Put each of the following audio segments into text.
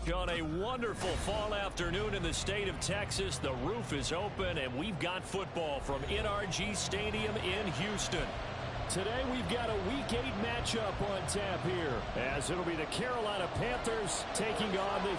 On a wonderful fall afternoon in the state of Texas, the roof is open, and we've got football from NRG Stadium in Houston. Today we've got a Week 8 matchup on tap here, as it'll be the Carolina Panthers taking on the...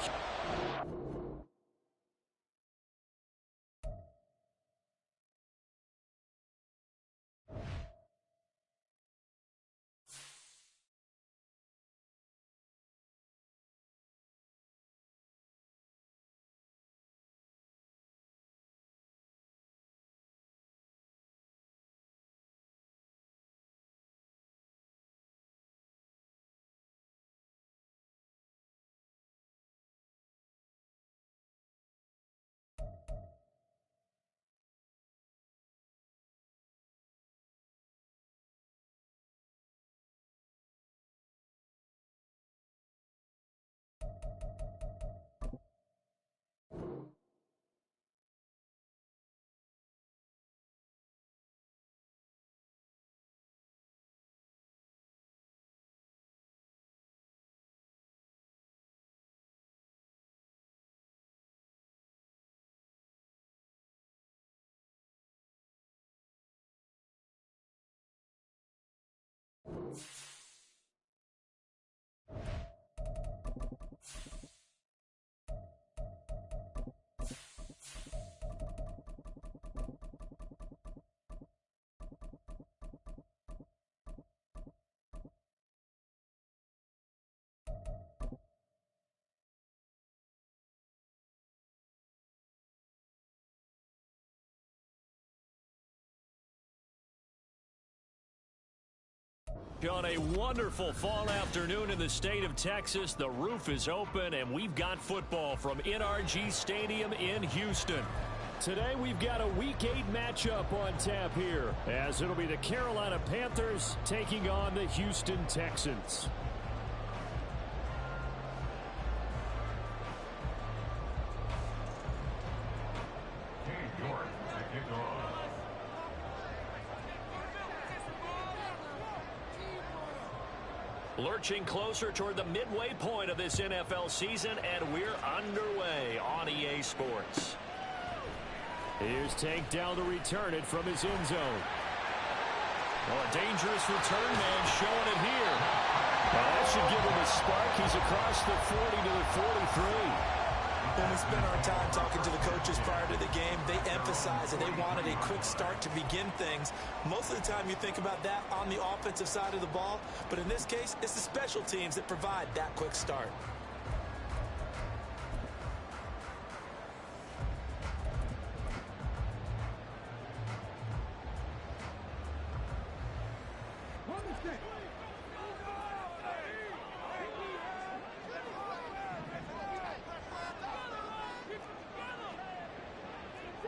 On a wonderful fall afternoon in the state of Texas, the roof is open, and we've got football from NRG Stadium in Houston. Today we've got a Week 8 matchup on tap here, as it'll be the Carolina Panthers taking on the Houston Texans. Lurching closer toward the midway point of this NFL season, and we're underway on EA Sports. Here's Tank down to return it from his end zone. Well, a dangerous return man showing it here. Well, that should give him a spark. He's across the 40 to the 43. When we spent our time talking to the coaches prior to the game, they emphasized that they wanted a quick start to begin things. Most of the time you think about that on the offensive side of the ball, but in this case, it's the special teams that provide that quick start.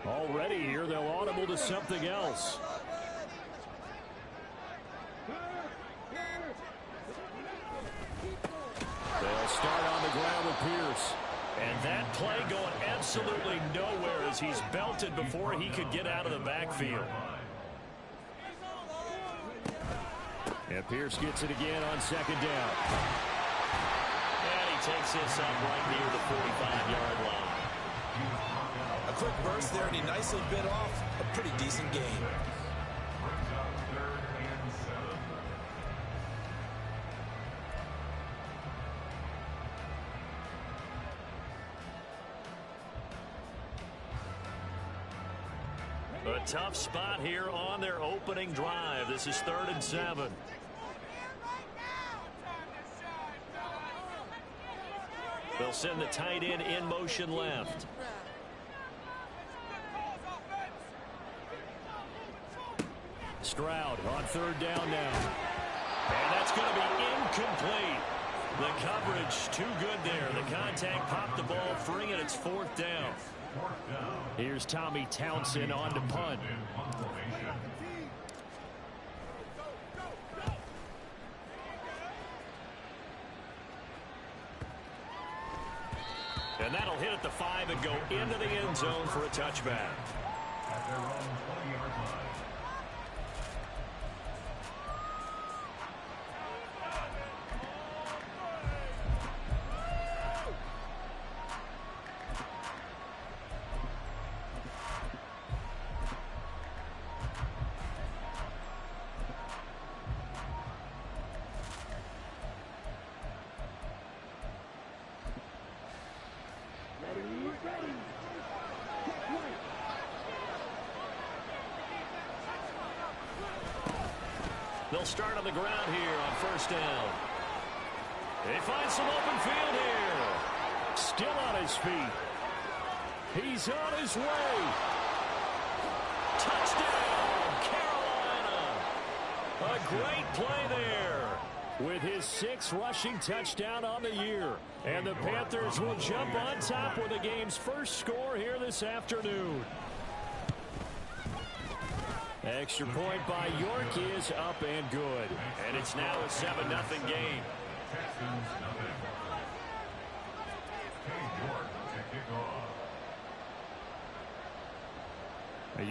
Already here, they'll audible to something else. They'll start on the ground with Pierce. And that play going absolutely nowhere as he's belted before he could get out of the backfield. And Pierce gets it again on second down. And he takes this up right near the 45-yard line. A quick burst there, and he nicely bit off a pretty decent gain. A tough spot here on their opening drive. This is 3rd and 7. They'll send the tight end in motion left. Stroud on 3rd down now. And that's going to be incomplete. The coverage too good there. The contact popped the ball free, and it's 4th down. Here's Tommy Townsend on to punt. And that'll hit at the 5 and go into the end zone for a touchback. At their own 20-yard line. They'll start on the ground here on first down. They find some open field here. Still on his feet. He's on his way. Touchdown, Carolina. A great play there with his 6th rushing touchdown on the year. And the Panthers will jump on top with the game's first score here this afternoon. Extra point by York is up and good. And it's now a 7-0 game.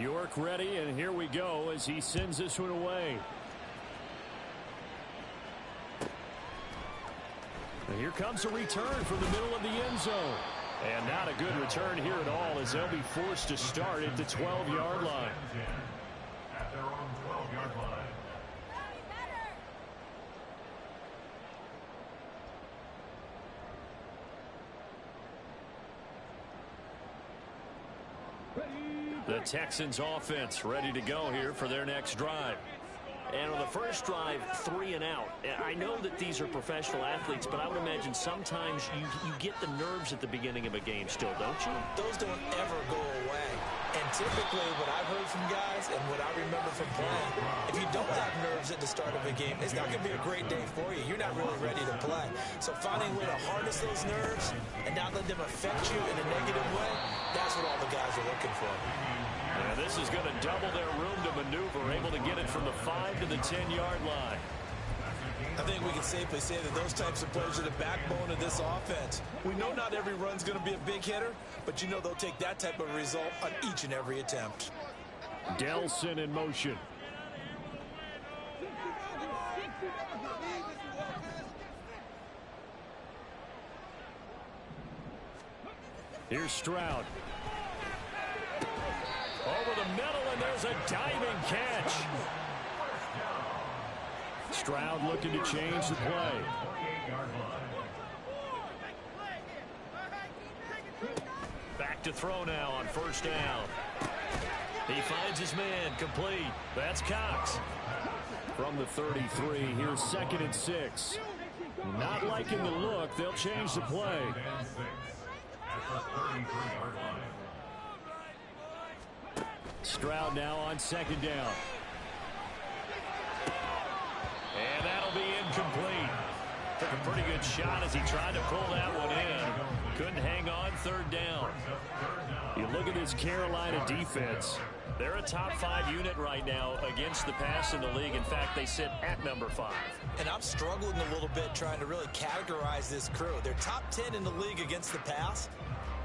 York ready, and here we go as he sends this one away. And here comes a return from the middle of the end zone. And not a good return here at all as they'll be forced to start at the 12-yard line. At their own 12-yard line. The Texans offense ready to go here for their next drive. And on the first drive, 3 and out. I know that these are professional athletes, but I would imagine sometimes you get the nerves at the beginning of a game still, don't you? Those don't ever go away. And typically what I've heard from guys and what I remember from playing, if you don't have nerves at the start of a game, it's not going to be a great day for you. You're not really ready to play. So finding a way to harness those nerves and not let them affect you in a negative way, that's what all the guys are looking for. And this is going to double their room to maneuver, able to get it from the 5 to the 10-yard line. I think we can safely say that those types of plays are the backbone of this offense. We know not every run's going to be a big hitter, but you know they'll take that type of result on each and every attempt. Delson in motion. Here's Stroud. Over the middle, and there's a diving catch. Stroud looking to change the play. Back to throw now on first down. He finds his man, complete. That's Cox. From the 33, here's 2nd and 6. Not liking the look, they'll change the play. Stroud now on 2nd down. And that'll be incomplete. Took a pretty good shot as he tried to pull that one in. Couldn't hang on 3rd down. You look at this Carolina defense. They're a top 5 unit right now against the pass in the league. In fact, they sit at number 5. And I'm struggling a little bit trying to really categorize this crew. They're top 10 in the league against the pass,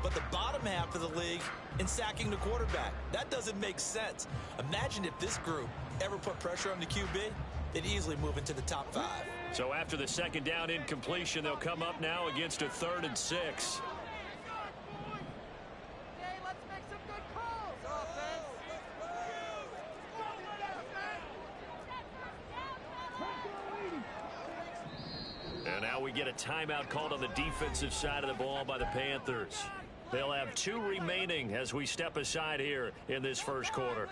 but the bottom half of the league in sacking the quarterback. That doesn't make sense. Imagine if this group ever put pressure on the QB, they'd easily move into the top 5. So after the 2nd down incompletion, they'll come up now against a 3rd and 6. And now we get a timeout called on the defensive side of the ball by the Panthers. They'll have 2 remaining as we step aside here in this first quarter.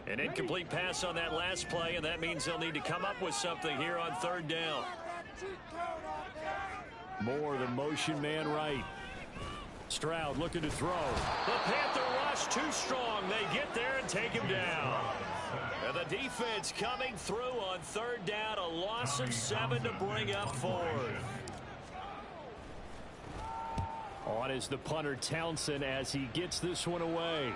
An incomplete pass on that last play, and that means they'll need to come up with something here on 3rd down. More the motion man right. Stroud looking to throw. The Panther rush too strong. They get there and take him down. And the defense coming through on 3rd down. A loss of 7 to bring up 4th. On is the punter Townsend as he gets this one away.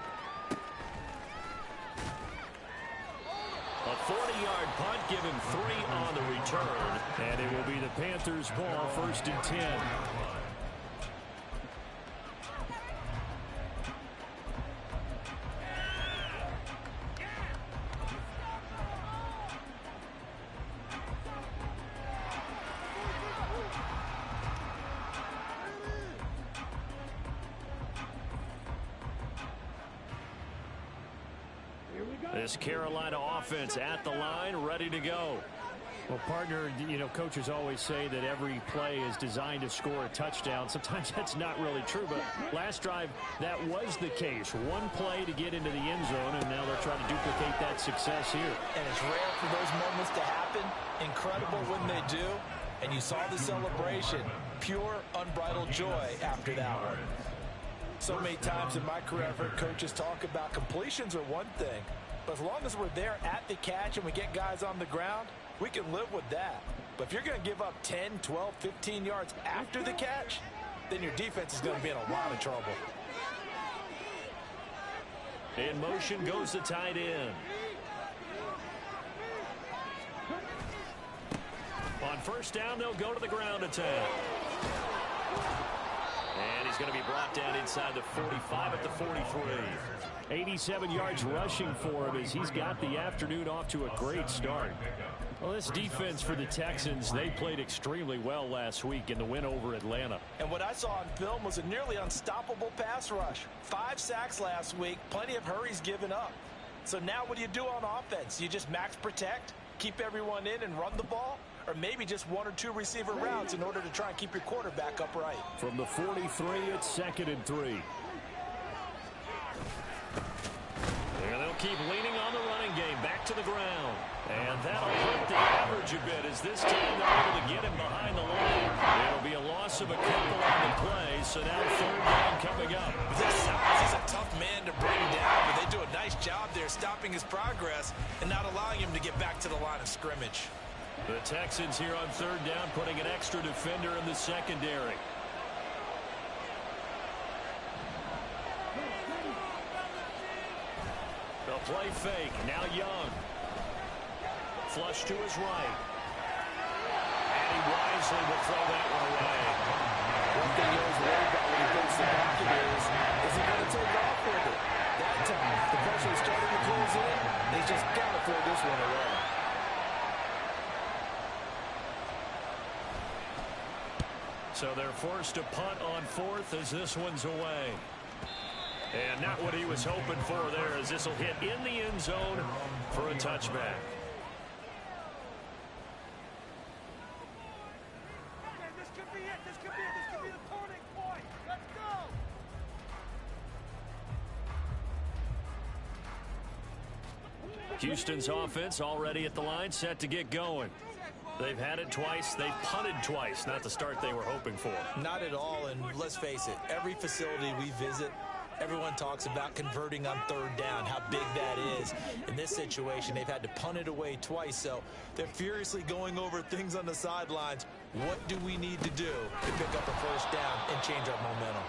A 40-yard punt, give him 3 on the return. And it will be the Panthers' ball, 1st and 10. This Carolina offense at the line, ready to go. Well, partner, you know, coaches always say that every play is designed to score a touchdown. Sometimes that's not really true, but last drive, that was the case. One play to get into the end zone, and now they're trying to duplicate that success here. And it's rare for those moments to happen. Incredible when they do. And you saw the celebration. Pure, unbridled joy after that one. So many times in my career, I've heard coaches talk about completions are one thing. But as long as we're there at the catch and we get guys on the ground, we can live with that. But if you're going to give up 10, 12, 15 yards after the catch, then your defense is going to be in a lot of trouble. In motion goes the tight end. On first down, they'll go to the ground attack. And he's going to be brought down inside the 45 at the 43. 87 yards rushing for him as he's got the afternoon off to a great start. Well, this defense for the Texans, they played extremely well last week in the win over Atlanta. And what I saw on film was a nearly unstoppable pass rush. 5 sacks last week, plenty of hurries given up. So now what do you do on offense? You just max protect, keep everyone in and run the ball? Or maybe just 1 or 2 receiver routes in order to try and keep your quarterback upright. From the 43, it's 2nd and 3. And they'll keep leaning on the running game. Back to the ground. And that'll hurt the average a bit as this time they're able to get him behind the line. It'll be a loss of a couple on the play. So now 3rd down coming up. This size, he's a tough man to bring down, but they do a nice job there stopping his progress and not allowing him to get back to the line of scrimmage. The Texans here on 3rd down putting an extra defender in the secondary. They'll play fake. Now Young. Flush to his right. And he wisely will throw that one away. One thing you always worry about when he thinks the pocket is he going to take off with it? That time, the pressure is starting to close in. He's just got to throw this one away. So they're forced to punt on 4th as this one's away. And not what he was hoping for there as this will hit in the end zone for a touchback. This could be it. This could be the turning point. Let's go. Houston's offense already at the line, set to get going. They've had it twice. They've punted twice. Not the start they were hoping for. Not at all, and let's face it, every facility we visit, everyone talks about converting on 3rd down, how big that is. In this situation, they've had to punt it away twice, so they're furiously going over things on the sidelines. What do we need to do to pick up a 1st down and change our momentum?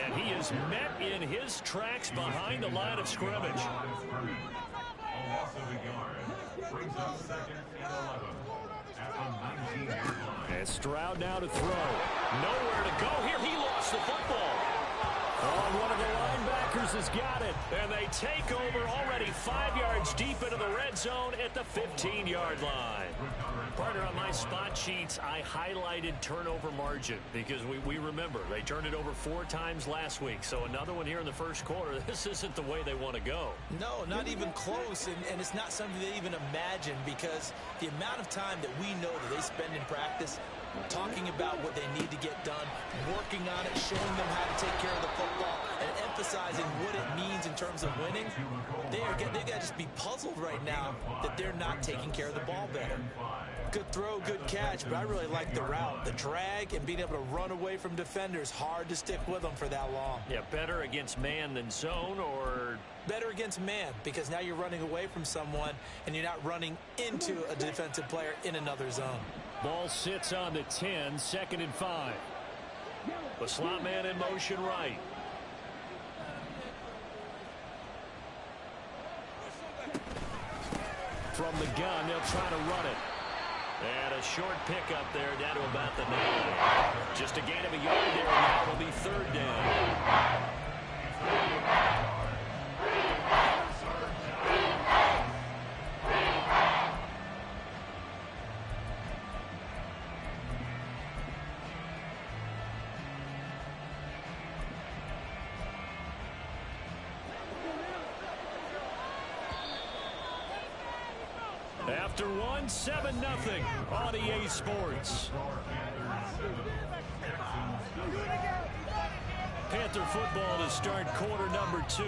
And he is met in his tracks behind the line of scrimmage. Loss of a yard. Brings up 2nd and 11. At the 19-yard line. And Stroud now to throw. Nowhere to go here. He lost the football. Oh, one of the linebackers has got it. And they take over already 5 yards deep into the red zone at the 15-yard line. Partner, on my spot sheets, I highlighted turnover margin because we remember they turned it over 4 times last week. So another one here in the first quarter. This isn't the way they want to go. No, not even close, and it's not something they even imagine because the amount of time that we know that they spend in practice talking about what they need to get done, working on it, showing them how to take care of the football, and emphasizing what it means in terms of winning. They've got to just be puzzled right now that they're not taking care of the ball better. Good throw, good catch, but I really like the route. The drag and being able to run away from defenders, hard to stick with them for that long. Yeah, better against man than zone, or better against man because now you're running away from someone and you're not running into a defensive player in another zone. Ball sits on the 10, 2nd and 5. The slot man in motion right. From the gun, they'll try to run it. And a short pickup there down to about the 9. Just a gain of a yard there, and now it'll be 3rd down. After one, 7-0 on EA Sports. Panther football to start quarter number 2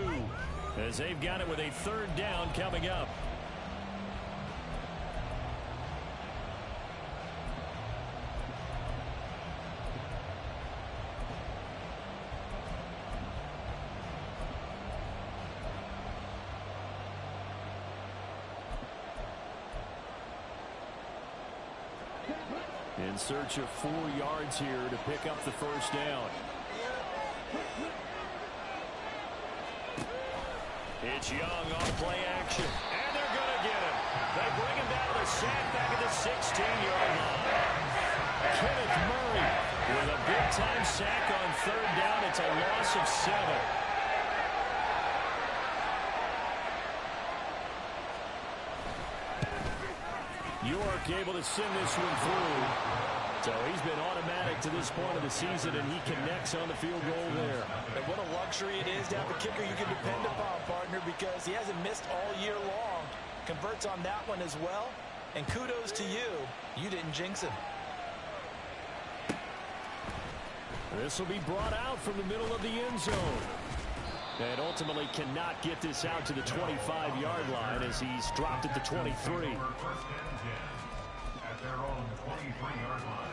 as they've got it with a 3rd down coming up. In search of 4 yards here to pick up the 1st down. It's Young on play action, and they're going to get him. They bring him down to the sack back at the 16-yard line. Kenneth Murray with a big-time sack on 3rd down. It's a loss of 7. York able to send this one through. So he's been automatic to this point of the season, and he connects on the field goal there. And what a luxury it is to have a kicker you can depend upon, partner, because he hasn't missed all year long. Converts on that one as well. And kudos to you. You didn't jinx him. This will be brought out from the middle of the end zone. And ultimately cannot get this out to the 25-yard line as he's dropped at the 23. At their own 23-yard line.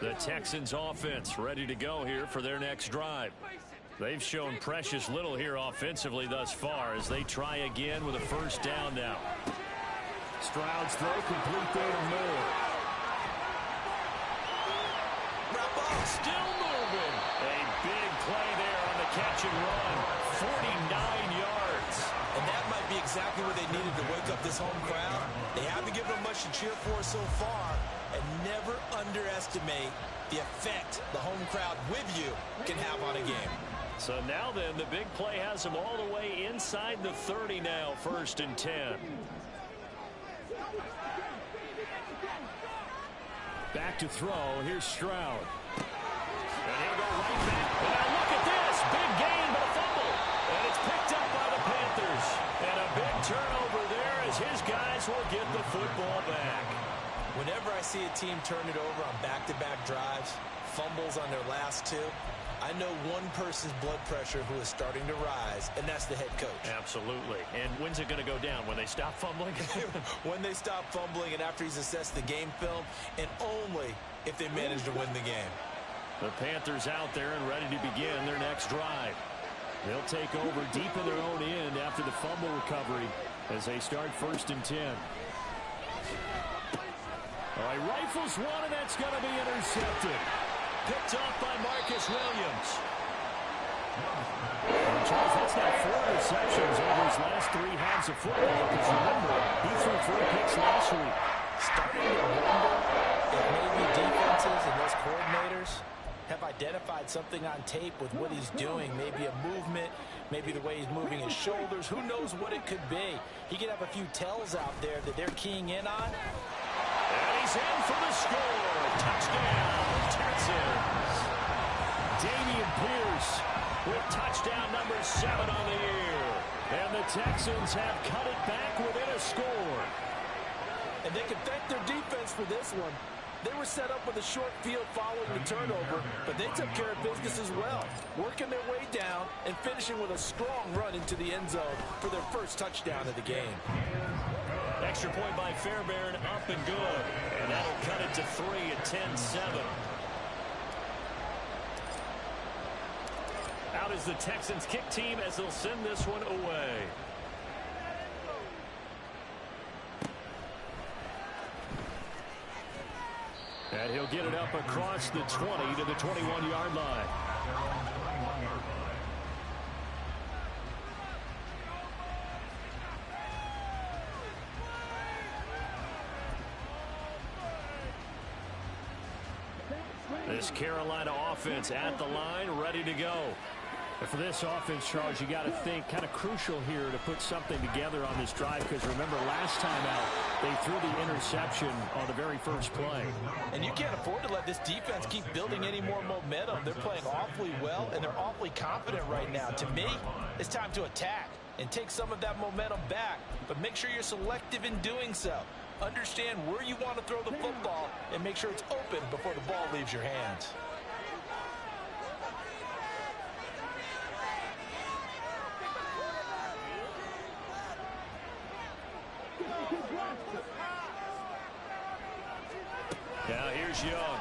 The Texans offense ready to go here for their next drive. They've shown precious little here offensively thus far as they try again with a 1st down now. Stroud's throw complete there to Moore. Still moving. A big play there on the catch and run. 49 yards. And that might be exactly what they needed to wake up this home crowd. They haven't given them much to cheer for so far. And never underestimate the effect the home crowd with you can have on a game. So now then, the big play has them all the way inside the 30 now, 1st and 10. Back to throw. Here's Stroud. And he'll go right back. And now look at this. Big gain, but a fumble. And it's picked up by the Panthers. And a big turnover there as his guys will get the football back. Whenever I see a team turn it over on back-to-back drives, fumbles on their last 2, I know one person's blood pressure who is starting to rise, and that's the head coach. Absolutely. And when's it going to go down? When they stop fumbling? When they stop fumbling and after he's assessed the game film, and only if they manage to win the game. The Panthers out there and ready to begin their next drive. They'll take over deep in their own end after the fumble recovery as they start 1st and 10. All right, rifles one, and that's going to be intercepted. Picked off by Marcus Williams. And Charles, that's now 4 receptions over his last 3 halves of football. Because remember, he threw 3 picks last week. Starting to wonder if maybe defenses and those coordinators have identified something on tape with what he's doing. Maybe a movement, maybe the way he's moving his shoulders. Who knows what it could be? He could have a few tells out there that they're keying in on. And he's in for the score. Touchdown, Texans. Dameon Pierce with touchdown number 7 on the year. And the Texans have cut it back within a score. And they can thank their defense for this one. They were set up with a short field following the turnover, but they took care of business as well, working their way down and finishing with a strong run into the end zone for their 1st touchdown of the game. Extra point by Fairbairn, up and good. And that'll cut it to 3 at 10-7. Out is the Texans kick team as they'll send this one away. And he'll get it up across the 20 to the 21-yard line. This Carolina offense at the line, ready to go. And for this offense, Charles, you got to think kind of crucial here to put something together on this drive, because remember last time out they threw the interception on the very first play. And you can't afford to let this defense keep building any more momentum. They're playing awfully well and they're awfully confident right now. To me, it's time to attack. and take some of that momentum back. But make sure you're selective in doing so. Understand where you want to throw the football and make sure it's open before the ball leaves your hands. Now here's Young.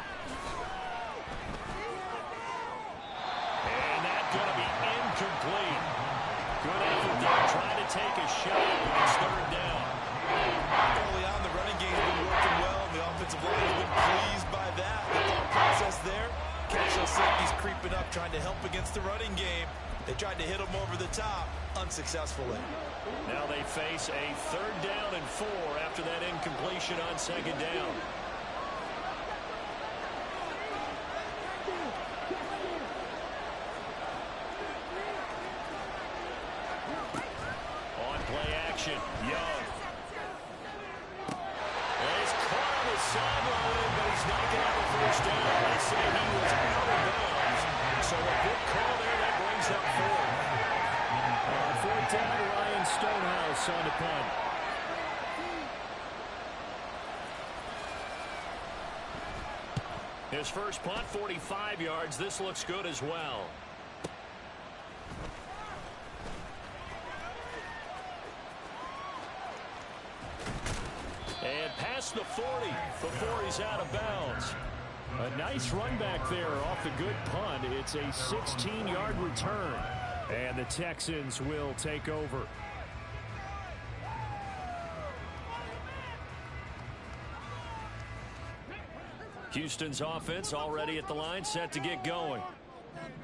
And that's going to be incomplete. Good effort there, trying to take a shot, but it's third down. Early on, the running game's been working well. The offensive line has been pleased by that. The thought process there. Catch those safeties creeping up, trying to help against the running game. They tried to hit him over the top, unsuccessfully. Now they face a 3rd down and 4 after that incompletion on 2nd down. On play action, Young. He's caught on the sideline, but he's not going to have a first down. They say he was out of bounds. So a good call there, that brings up 4th. On 4th down, Ryan Stonehouse on the punt. His first punt, 45 yards. This looks good as well. And past the 40 before he's out of bounds. A nice run back there off the good punt. It's a 16-yard return. And the Texans will take over. Houston's offense already at the line, set to get going.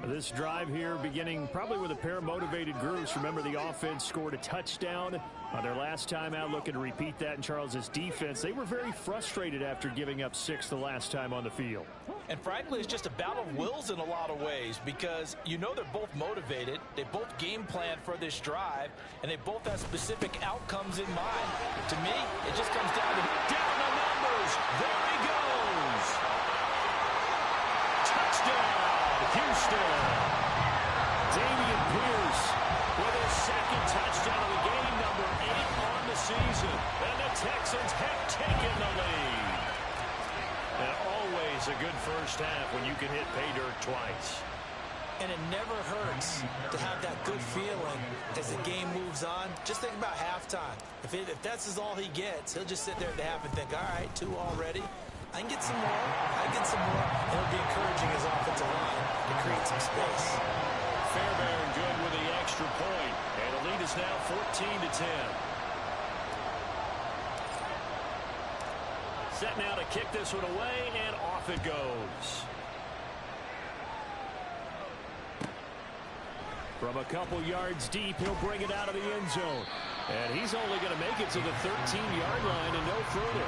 This drive here beginning probably with a pair of motivated groups. Remember, the offense scored a touchdown on their last time out, looking to repeat that in Charles's defense. They were very frustrated after giving up 6 the last time on the field. And frankly, it's just a battle of wills in a lot of ways, because you know they're both motivated, they both game plan for this drive, and they both have specific outcomes in mind. To me, it just comes down to down the numbers. There he goes. Touchdown, Houston. Damian Pierce with his 2nd touchdown of the game, number 8 on the season. And the Texans have taken the lead. And always a good first half when you can hit pay dirt twice. And it never hurts to have that good feeling as the game moves on. Just think about halftime. If that's all he gets, he'll just sit there at the half and think, all right, 2 already. I can get some more. I can get some more. And it'll be encouraging his offensive line to create some space. Fairbairn good with the extra point. And the lead is now 14-10. Set now to kick this one away, and off it goes. From a couple yards deep, he'll bring it out of the end zone. And he's only going to make it to the 13-yard line and no further.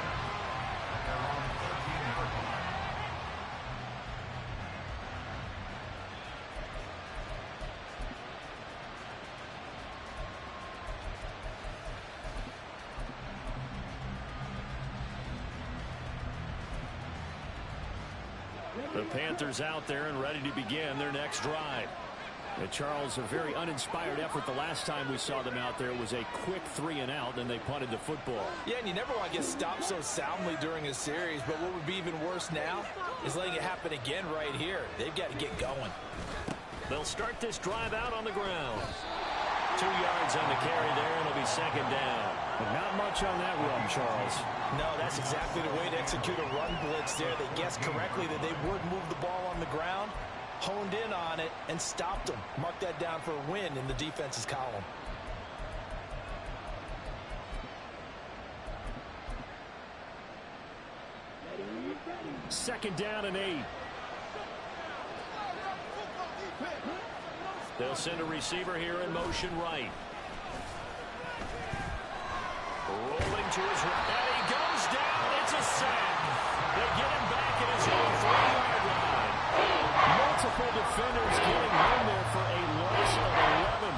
The Panthers out there and ready to begin their next drive. Charles, a very uninspired effort the last time we saw them out there. It was a quick 3-and-out, and they punted the football. Yeah, and you never want to get stopped so soundly during a series, but what would be even worse now is letting it happen again right here. They've got to get going. They'll start this drive out on the ground. 2 yards on the carry there, and it'll be 2nd down. But not much on that run, Charles. No, that's exactly the way to execute a run blitz there. They guessed correctly that they would move the ball on the ground, honed in on it, and stopped them. Mark that down for a win in the defense's column. Second down and 8. They'll send a receiver here in motion right. Rolling to his right. And he goes down. It's a sack. They get him back at his own 3-yard line. Multiple defenders getting home there for a loss of 11.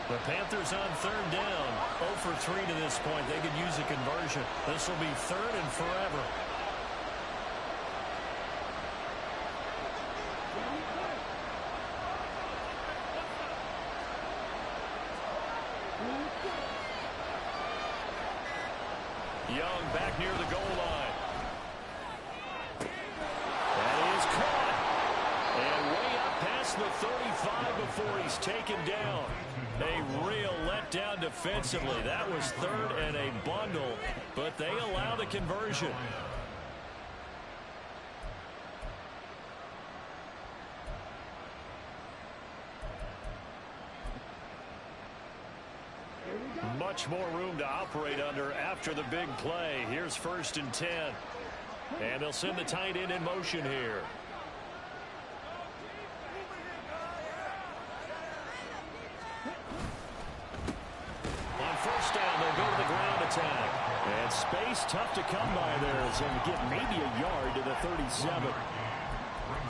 The Panthers on third down. 0 for 3 to this point. They could use a conversion. This will be third and forever. Young back near the goal line. That is caught. And way up past the 35 before he's taken down. A real letdown defensively. That was third and a bundle, but they allow the conversion. Much more room to operate under after the big play. Here's 1st and 10. And they'll send the tight end in motion here. On 1st down, they'll go to the ground attack. And space tough to come by there as they'll get maybe a yard to the 37.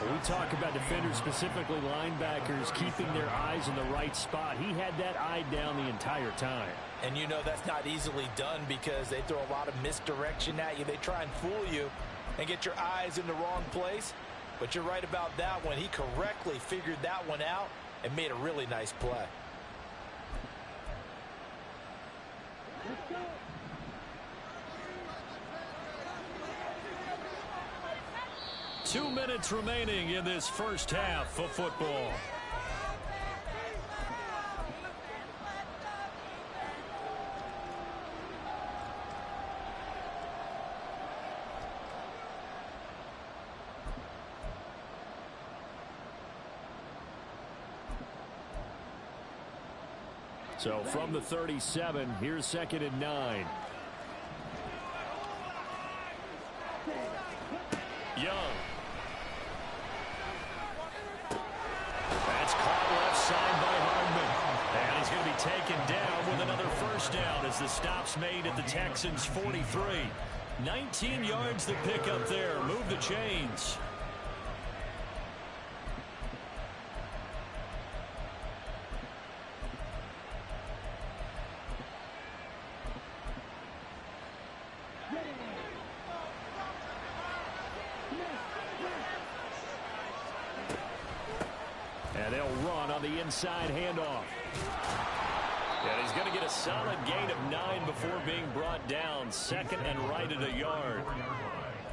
We talk about defenders, specifically linebackers, keeping their eyes in the right spot. He had that eye down the entire time. And you know that's not easily done because they throw a lot of misdirection at you. They try and fool you and get your eyes in the wrong place. But you're right about that one. He correctly figured that one out and made a really nice play. Two minutes remaining in this first half of football. So from the 37, here's 2nd and 9. Young. That's caught left side by Hardman. And he's going to be taken down with another 1st down as the stop's made at the Texans' 43. 19 yards to pick up there. Move the chains. And they'll run on the inside handoff. And he's going to get a solid gain of 9 before being brought down. 2nd and right at a yard.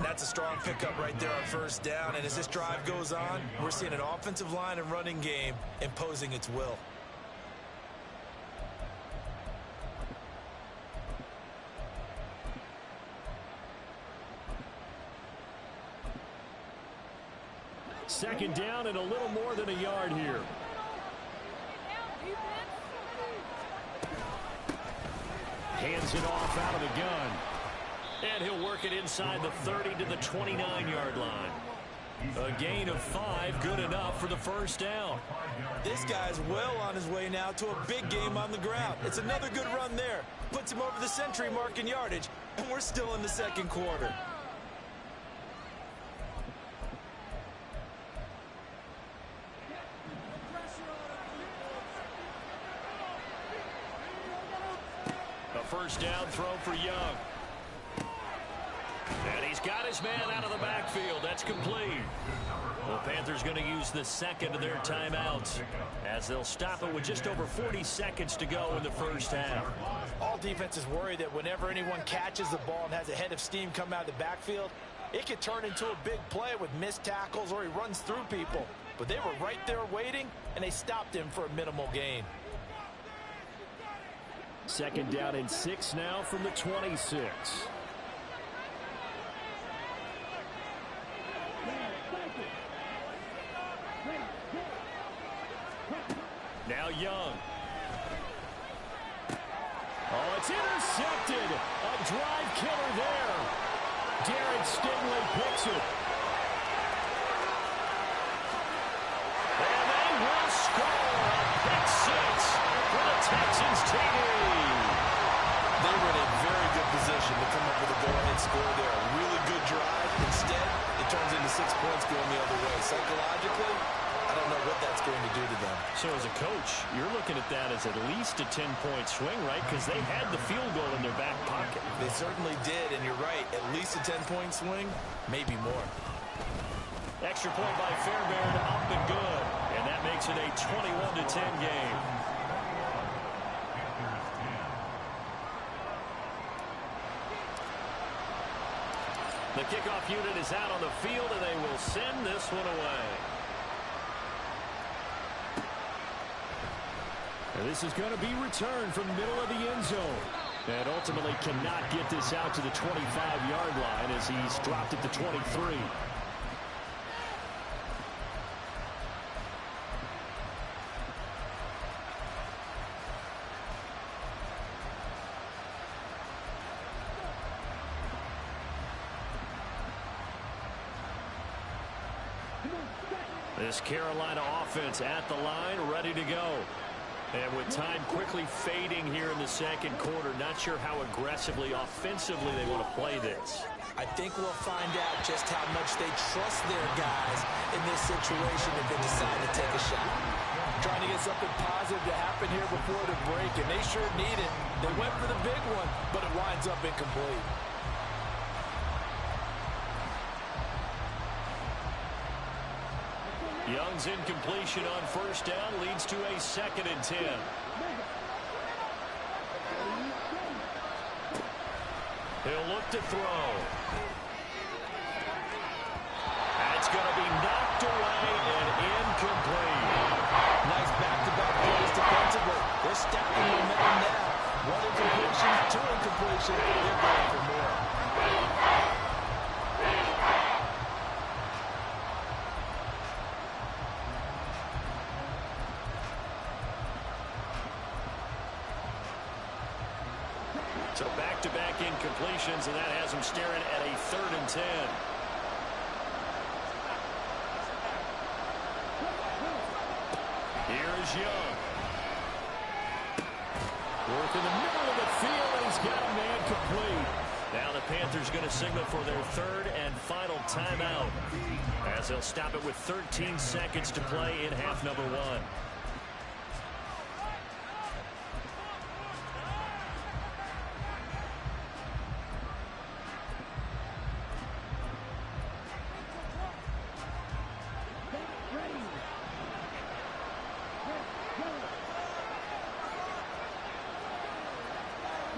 That's a strong pickup right there on 1st down. And as this drive goes on, we're seeing an offensive line and running game imposing its will. Second down and a little more than a yard here. Hands it off out of the gun. And he'll work it inside the 30 to the 29-yard line. A gain of 5, good enough for the 1st down. This guy's well on his way now to a big game on the ground. It's another good run there. Puts him over the century mark in yardage, and we're still in the 2nd quarter. A 1st down throw for Young. And he's got his man out of the backfield. That's complete. The Panthers going to use the 2nd of their timeouts as they'll stop it with just over 40 seconds to go in the 1st half. All defenses worry that whenever anyone catches the ball and has a head of steam come out of the backfield, it could turn into a big play with missed tackles or he runs through people. But they were right there waiting, and they stopped him for a minimal gain. 2nd down and 6 now from the 26. Now Young. Oh, it's intercepted. A drive killer there. Darren Stingley picks it. And they will score. Pick 6 for the Texans TD. They were in a very good position to come up with a go-ahead score there. A really good drive. Instead, it turns into 6 points going the other way. Psychologically, I don't know what that's going to do to them. So as a coach, you're looking at that as at least a 10-point swing, right? Because they had the field goal in their back pocket. They certainly did, and you're right. At least a 10-point swing, maybe more. Extra point by Fairbairn, up and good. And that makes it a 21-10 game. The kickoff unit is out on the field, and they will send this one away. And this is going to be returned from the middle of the end zone. And ultimately cannot get this out to the 25-yard line as he's dropped it to 23. This Carolina offense at the line, ready to go. And with time quickly fading here in the second quarter, not sure how aggressively, offensively they want to play this. I think we'll find out just how much they trust their guys in this situation if they decide to take a shot. Trying to get something positive to happen here before the break, and they sure need it. They went for the big one, but it winds up incomplete. Young's incompletion on first down leads to a 2nd and 10. He'll look to throw. That's going to be knocked away and incomplete. Nice back-to-back plays defensively. They're stacking momentum now. One incompletion, two incompletion. They're going for more. So back-to-back incompletions, and that has them staring at a 3rd and 10. Here's Young. Work in the middle of the field, and he's got a man complete. Now the Panthers going to signal for their 3rd and final timeout, as they'll stop it with 13 seconds to play in half number 1.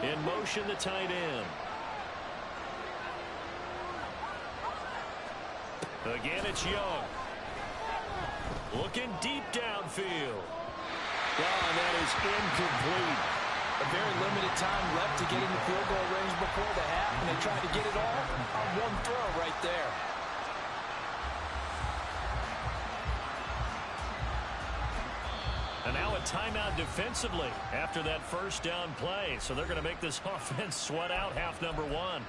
In motion, the tight end. Again, it's Young. Looking deep downfield. And that is incomplete. A very limited time left to get in the field goal range before the half, and they tried to get it all on one throw right there. And now a timeout defensively after that first down play. So they're going to make this offense sweat out half number 1.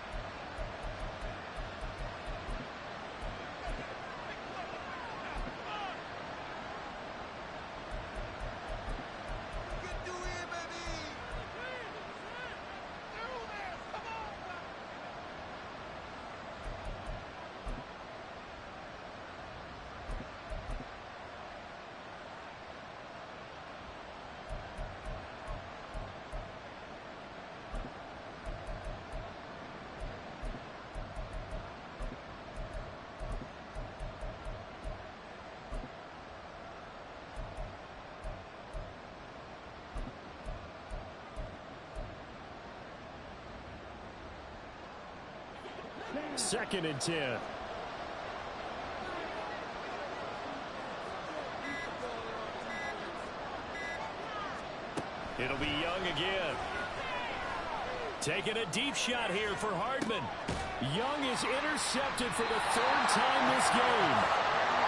Second and 10. It'll be Young again. Taking a deep shot here for Hardman. Young is intercepted for the 3rd time this game.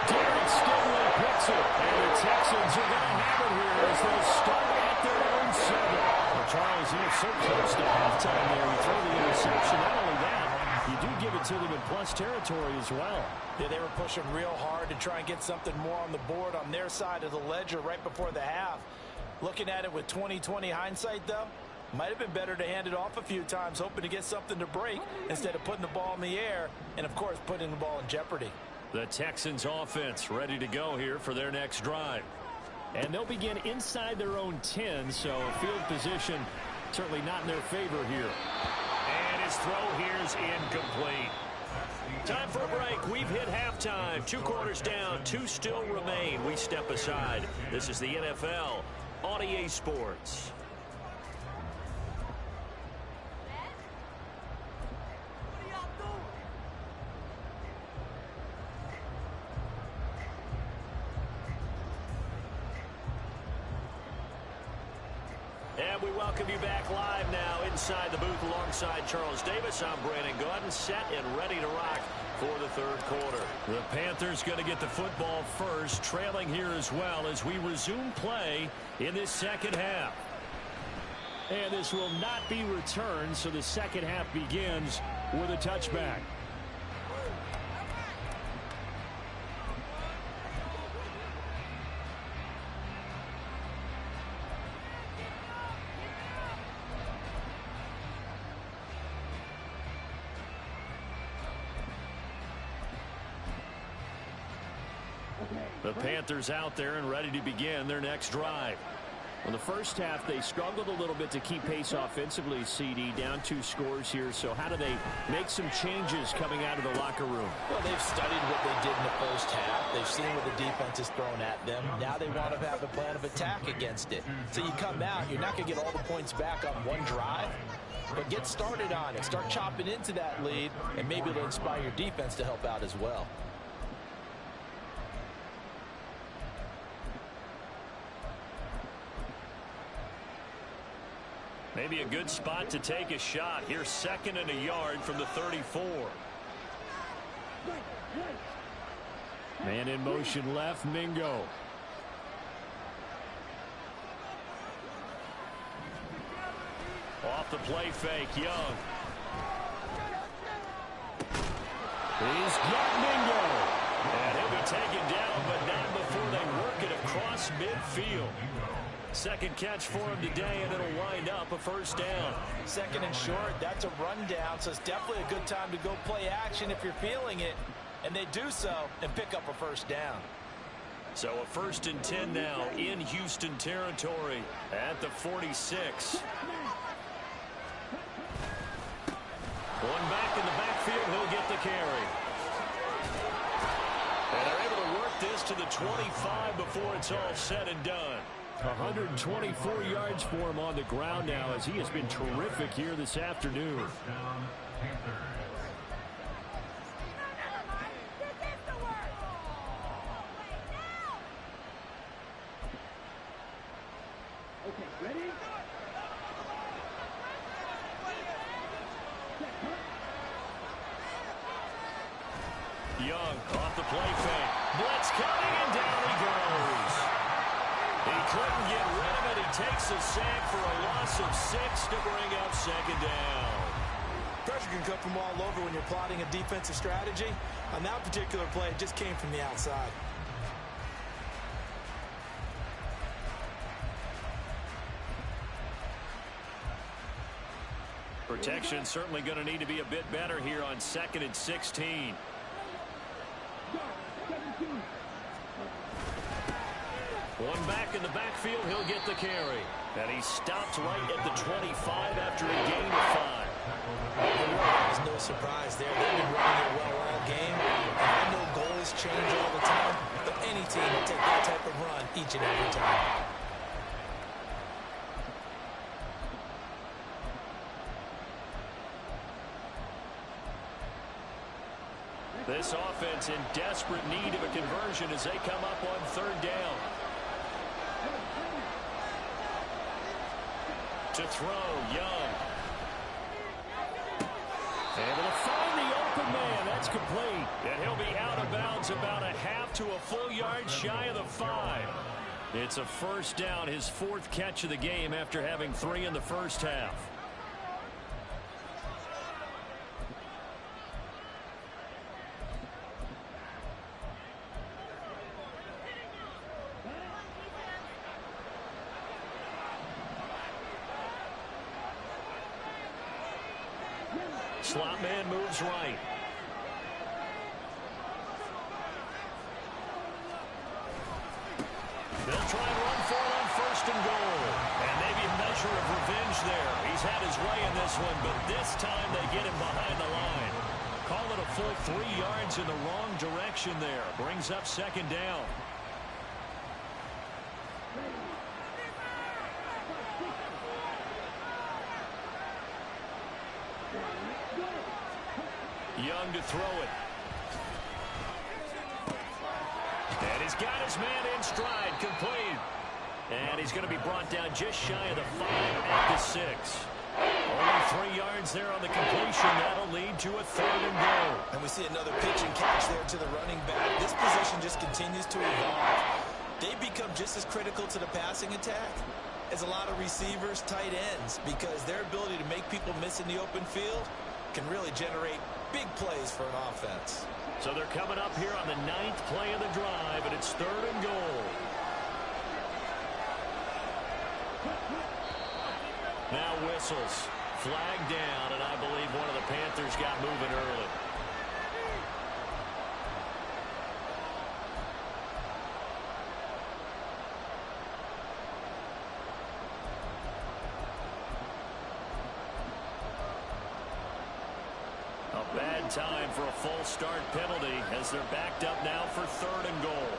Derek Stingley picks it, and the Texans are going to have it here as they start at their own 7. Well, Charles, he was so close to halftime there. He threw the interception. Not only that, you do give it to them in plus territory as well. Yeah, they were pushing real hard to try and get something more on the board on their side of the ledger right before the half. Looking at it with 20/20 hindsight, though, might have been better to hand it off a few times, hoping to get something to break instead of putting the ball in the air and, of course, putting the ball in jeopardy. The Texans offense ready to go here for their next drive. And they'll begin inside their own 10, so field position certainly not in their favor here. And his throw here's incomplete. Time for a break. We've hit halftime. 2 quarters down, 2 still remain. We step aside. This is the NFL on EA Sports. And we welcome you back live now inside the booth alongside Charles Davis. I'm Brandon Gaudin, set and ready to rock for the third quarter. The Panthers going to get the football first, trailing here as well as we resume play in this second half. And this will not be returned, so the second half begins with a touchback. The Panthers out there and ready to begin their next drive. In the first half, they struggled a little bit to keep pace offensively, CD, down 2 scores here. So how do they make some changes coming out of the locker room? Well, they've studied what they did in the first half. They've seen what the defense has thrown at them. Now they want to have a plan of attack against it. So you come out, you're not going to get all the points back on one drive, but get started on it. Start chopping into that lead, and maybe it'll inspire your defense to help out as well. Maybe a good spot to take a shot. Here's 2nd and a yard from the 34. Man in motion left, Mingo. Off the play fake, Young. He's got Mingo. And he'll be taken down, but not before they work it across midfield. Second catch for him today, and it'll wind up a first down. 2nd and short, that's a rundown, so it's definitely a good time to go play action if you're feeling it. And they do so and pick up a first down. So a 1st and 10 now in Houston territory at the 46. One back in the backfield, he'll get the carry. And they're able to work this to the 25 before it's all said and done. 124 yards for him on the ground now as he has been terrific here this afternoon. First down, Panthers. Young off the play fake. Blitz coming, and down he goes. He couldn't get rid of it. He takes a sack for a loss of 6 to bring up 2nd down. Pressure can come from all over when you're plotting a defensive strategy. On that particular play, it just came from the outside. Protection certainly going to need to be a bit better here on 2nd and 16. One back in the backfield, he'll get the carry. And he stopped right at the 25 after a gain of 5. There's no surprise there. They've been running it well all game. And I know goals change all the time, but any team will take that type of run each and every time. This offense in desperate need of a conversion as they come up on 3rd down. To throw, Young. Able to find the open man. That's complete. And he'll be out of bounds about a half to a full yard shy of the 5. It's a first down, his 4th catch of the game after having 3 in the first half. Slot man moves right. change there. He's had his way in this one, but this time they get him behind the line. Call it a full 3 yards in the wrong direction there. Brings up second down. Young to throw it. And he's got his man in stride, complete. And he's going to be brought down just shy of the 5 at the 6. Only 3 yards there on the completion. That'll lead to a 3rd and goal. And we see another pitch and catch there to the running back. This position just continues to evolve. They become just as critical to the passing attack as a lot of receivers, tight ends, because their ability to make people miss in the open field can really generate big plays for an offense. So they're coming up here on the 9th play of the drive, and it's 3rd and goal. Now whistles. Flag down, and I believe one of the Panthers got moving early. A bad time for a false start penalty as they're backed up now for 3rd and goal.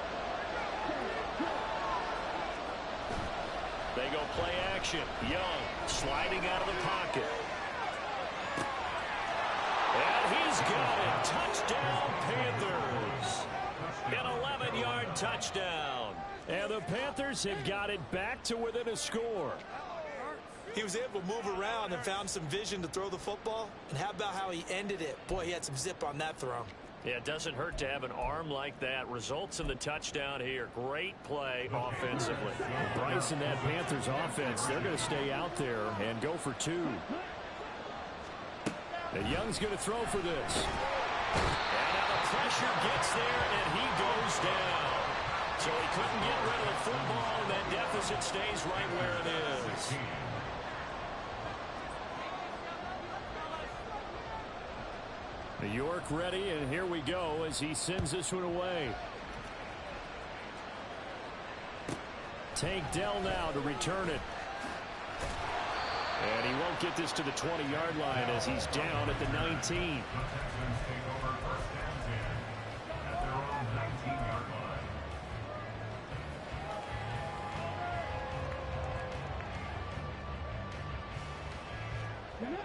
They go play action. Young sliding out of the pocket. And he's got it. Touchdown, Panthers. An 11-yard touchdown. And the Panthers have got it back to within a score. He was able to move around and found some vision to throw the football. And how about how he ended it? Boy, he had some zip on that throw. Yeah, it doesn't hurt to have an arm like that. Results in the touchdown here. Great play offensively. Bryce and that Panthers offense, they're going to stay out there and go for 2. And Young's going to throw for this. And now the pressure gets there, and he goes down. So he couldn't get rid of the football, and that deficit stays right where it is. York ready, and here we go as he sends this one away. Tank Dell now to return it. And he won't get this to the 20-yard line as he's down at the 19.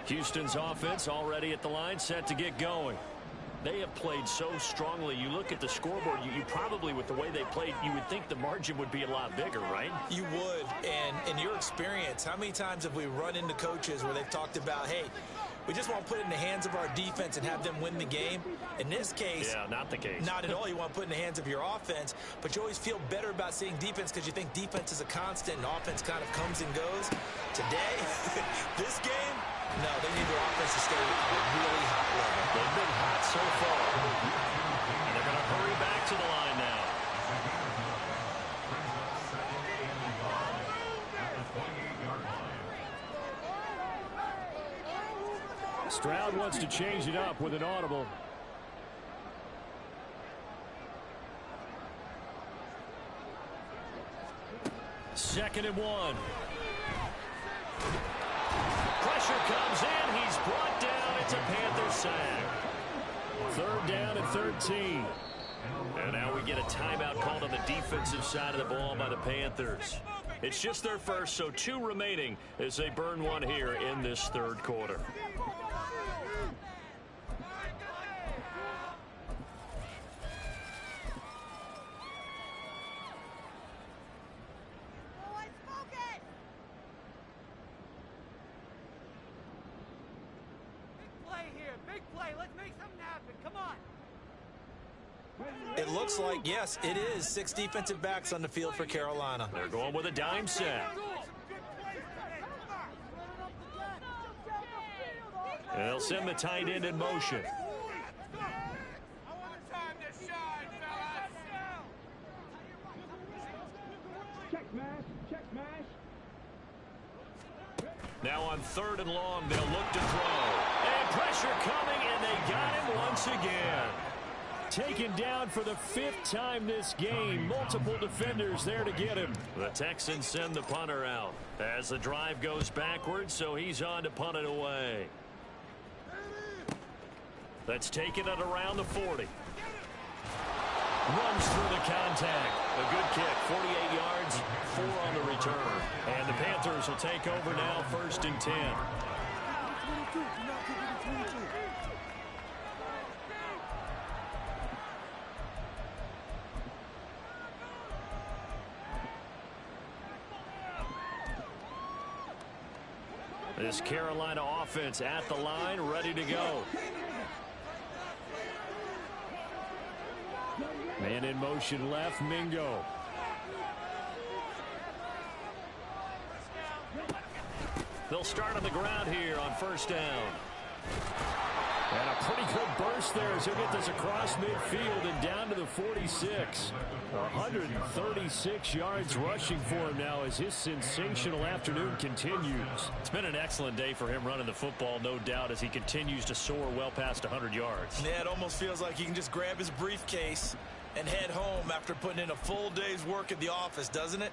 Houston's offense already at the line, set to get going. They have played so strongly. You look at the scoreboard, you probably, with the way they played, you would think the margin would be a lot bigger, right? You would. And in your experience, how many times have we run into coaches where they've talked about, hey, we just want to put it in the hands of our defense and have them win the game? In this case, yeah, not the case. Not at all. You want to put it in the hands of your offense, but you always feel better about seeing defense because you think defense is a constant and offense kind of comes and goes. Today, this game, no, they need their offense to stay on a really hot level. They've been hot so far. And they're going to hurry back to the line now. Stroud wants to change it up with an audible. Second and 1. Pressure comes in. He's brought down. It's a Panther sack. 3rd down and 13. And now we get a timeout called on the defensive side of the ball by the Panthers. It's just their first, so 2 remaining as they burn one here in this 3rd quarter. It looks like, yes, it is 6 defensive backs on the field for Carolina. They're going with a dime set. And they'll send the tight end in motion. Now on 3rd and long, they'll look to throw. And pressure coming, and they got him once again. Taken down for the 5th time this game. Multiple defenders there to get him. The Texans send the punter out as the drive goes backwards, so he's on to punt it away. That's taken it around the 40. Runs through the contact. A good kick, 48 yards, 4 on the return. And the Panthers will take over now, 1st and 10. This Carolina offense at the line, ready to go. Man in motion left, Mingo. They'll start on the ground here on 1st down. And a pretty good burst there as he'll get this across midfield and down to the 46. 136 yards rushing for him now as his sensational afternoon continues. It's been an excellent day for him running the football, no doubt, as he continues to soar well past 100 yards. Yeah, it almost feels like he can just grab his briefcase and head home after putting in a full day's work at the office, doesn't it?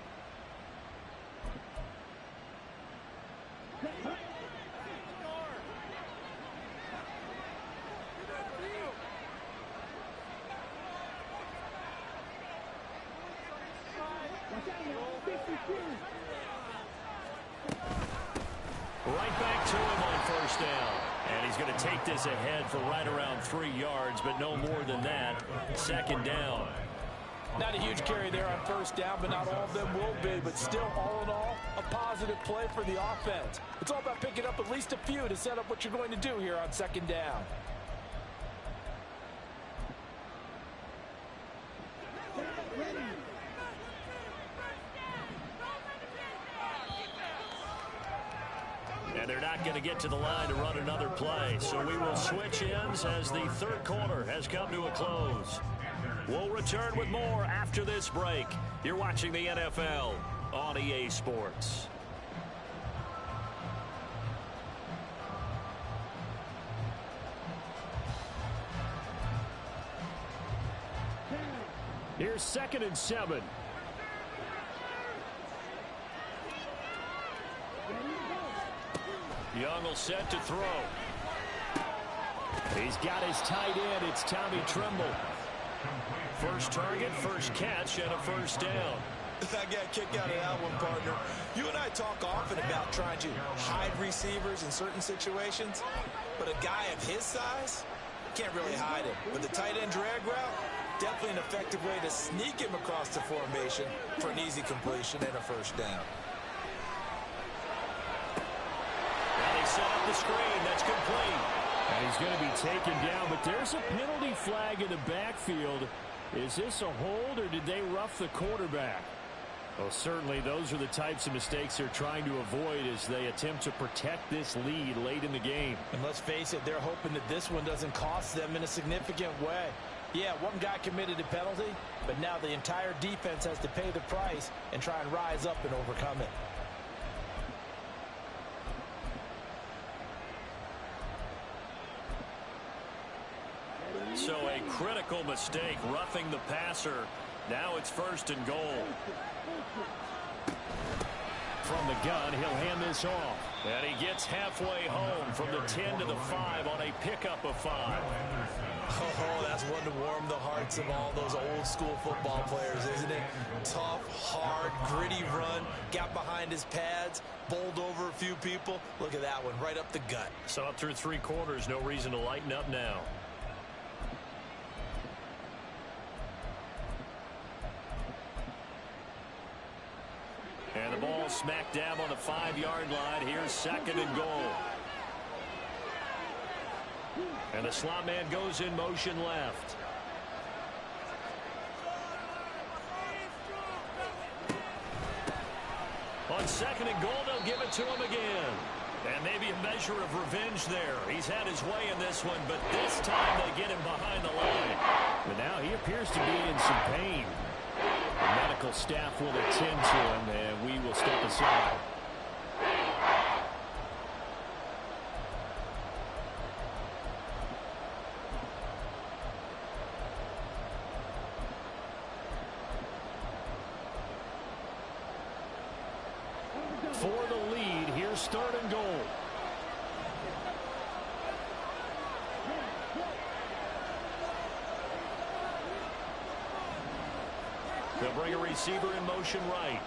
Right back to him on 1st down. And he's going to take this ahead for right around 3 yards, but no more than that. 2nd down. Not a huge carry there on 1st down, but not all of them will be. But still, all in all, a positive play for the offense. It's all about picking up at least a few to set up what you're going to do here on 2nd down. And they're not going to get to the line to run another play. So we will switch ends as the 3rd quarter has come to a close. We'll return with more after this break. You're watching the NFL on EA Sports. Here's 2nd and 7. Young will set to throw. He's got his tight end. It's Tommy Tremble. First target, first catch, and a 1st down. I got a kick out of that one, partner. You and I talk often about trying to hide receivers in certain situations, but a guy of his size can't really hide him. With the tight end drag route, definitely an effective way to sneak him across the formation for an easy completion and a 1st down. Set up the screen. That's complete. And he's going to be taken down, but there's a penalty flag in the backfield. Is this a hold, or did they rough the quarterback? Well, certainly those are the types of mistakes they're trying to avoid as they attempt to protect this lead late in the game. And let's face it, they're hoping that this one doesn't cost them in a significant way. Yeah, one guy committed a penalty, but now the entire defense has to pay the price and try and rise up and overcome it. So a critical mistake, roughing the passer. Now it's 1st and goal. From the gun, he'll hand this off. And he gets halfway home from the 10 to the 5 on a pickup of 5. Oh, that's one to warm the hearts of all those old school football players, isn't it? Tough, hard, gritty run, got behind his pads, bowled over a few people. Look at that one, right up the gut. So up through 3 quarters, no reason to lighten up now. And the ball smack dab on the 5-yard line. Here's 2nd and goal. And the slot man goes in motion left. On 2nd and goal, they'll give it to him again. And maybe a measure of revenge there. He's had his way in this one, but this time they get him behind the line. But now he appears to be in some pain. The medical staff will attend to him, and we will step aside. It's 3rd and goal. They'll bring a receiver in motion right.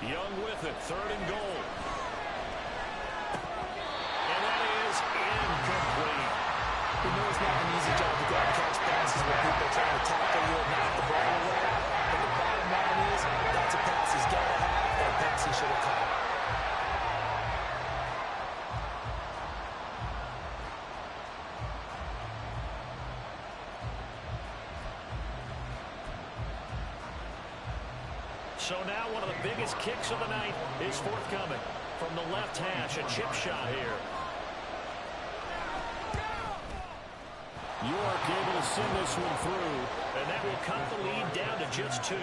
Young with it, 3rd and goal. And that is incomplete. You know it's not an easy job to go and catch passes when people are trying to tackle you and knock the ball away. But the bottom line is, that's a pass he's got to have, or a pass he should have caught. So now one of the biggest kicks of the night is forthcoming. From the left hash, a chip shot here. York able to send this one through, and that will cut the lead down to just 2.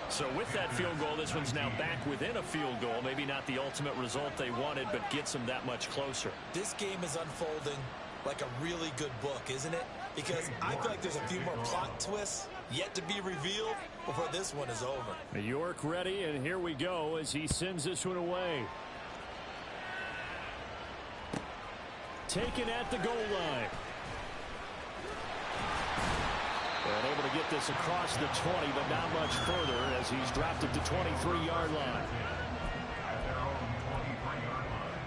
So with that field goal, this one's now back within a field goal. Maybe not the ultimate result they wanted, but gets them that much closer. This game is unfolding like a really good book, isn't it? Because I feel like there's a few more plot twists yet to be revealed before this one is over. York ready, and here we go as he sends this one away. Taken at the goal line. And able to get this across the 20, but not much further as he's dropped it to 23-yard line. At their own 23-yard line.